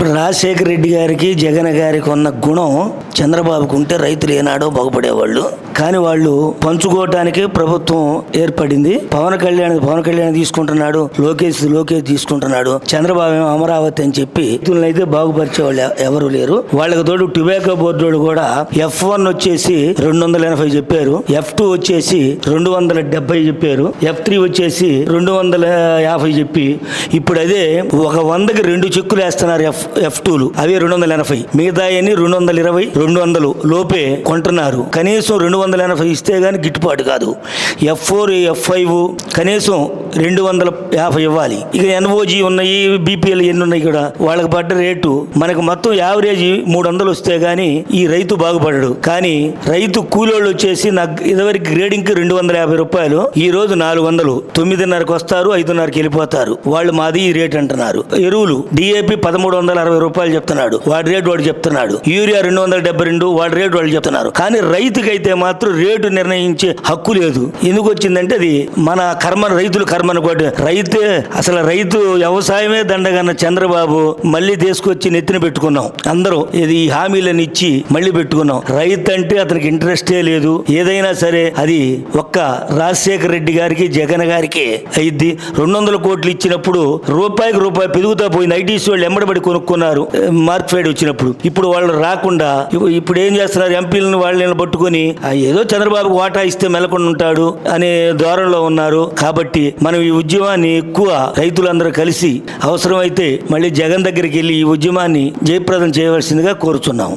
రాజశేఖర రెడ్డి గారికి జగన్ గారికి ఉన్న గుణం చంద్రబాబుకు ఉంటే రైతులు ఏనాడో బాగుపడేవాళ్ళు. కానీ వాళ్ళు పంచుకోవటానికి ప్రభుత్వం ఏర్పడింది. పవన్ కళ్యాణ్ తీసుకుంటున్నాడు, లోకేష్ తీసుకుంటున్నాడు, చంద్రబాబు ఏమో అమరావతి అని చెప్పి రైతులను అయితే బాగుపరిచే వాళ్ళు ఎవరు లేరు. వాళ్ళకి తోడు టొబాకో బోర్డు కూడా F1 వచ్చేసి 280 చెప్పారు, F2 వచ్చేసి 270 చెప్పారు, F3 వచ్చేసి 250 చెప్పి ఇప్పుడు అదే ఒక 100కి 2 చెక్కులు వేస్తున్నారు F2లు, అవి 280, మిగతా 220 200 లోపే కొంటున్నారు. కనీసం 280 ఇస్తే గానీ గిట్టుబాటు కాదు. F4 F5 కనీసం 250 ఇవ్వాలి. ఇక NOG ఉన్నాయి, BPL ఎన్ని ఉన్నాయి కూడా, వాళ్ళకి పడ్డ రేటు మనకు మొత్తం యావరేజ్ 300 వస్తే గానీ ఈ రైతు బాగుపడడు. కానీ రైతు కూలోళ్ళు వచ్చేసి నాకు ఇదివరకు గ్రేడింగ్ కి 250 రూపాయలు, ఈ రోజు 400, 9:30కి వస్తారు, 5:30కి వెళ్ళిపోతారు. వాళ్ళు మాది ఈ రేట్ అంటున్నారు. ఎరువులు DAP 1360 రూపాయలు చెప్తున్నాడు, వాడి రేటు వాడు చెప్తున్నాడు. యూరియా 272, వాడి రేటు వాళ్ళు చెప్తున్నారు. కానీ రైతుకైతే మాత్రం రేటు నిర్ణయించే హక్కు లేదు. ఎందుకు వచ్చిందంటే అది మన కర్మ, రైతుల కర్మను కూడా. రైతు వ్యవసాయమే దండగన్న చంద్రబాబు మళ్ళీ తీసుకొచ్చి నెత్తిన పెట్టుకున్నాం అందరూ. ఇది హామీలను ఇచ్చి మళ్ళీ పెట్టుకున్నాం. రైతు అంటే అతనికి ఇంట్రెస్టే లేదు. ఏదైనా సరే అది ఒక్క రాజశేఖర రెడ్డి గారికి జగన్ గారికి అయింది. 200 కోట్లు ఇచ్చినప్పుడు రూపాయికి రూపాయి పెరుగుతా పోయింది. ఐటీసీ వాళ్ళు ఎమ్మడబడి కొనుక్కున్నారు మార్క్ఫెడ్ వచ్చినప్పుడు. ఇప్పుడు వాళ్ళు రాకుండా ఇప్పుడు ఏం చేస్తున్నారు, ఎంపీలను వాళ్ళని పట్టుకొని ఏదో చంద్రబాబు వాటా ఇస్తే మెలకుండా ఉంటాడు అనే ధోరణిలో ఉన్నారు. కాబట్టి మనం ఈ ఉద్యమాన్ని ఎక్కువ రైతులందరూ కలిసి అవసరమైతే మళ్ళీ జగన్ దగ్గరికి వెళ్ళి ఈ ఉద్యమాన్ని జయప్రదం చేయవలసిందిగా కోరుచున్నాం.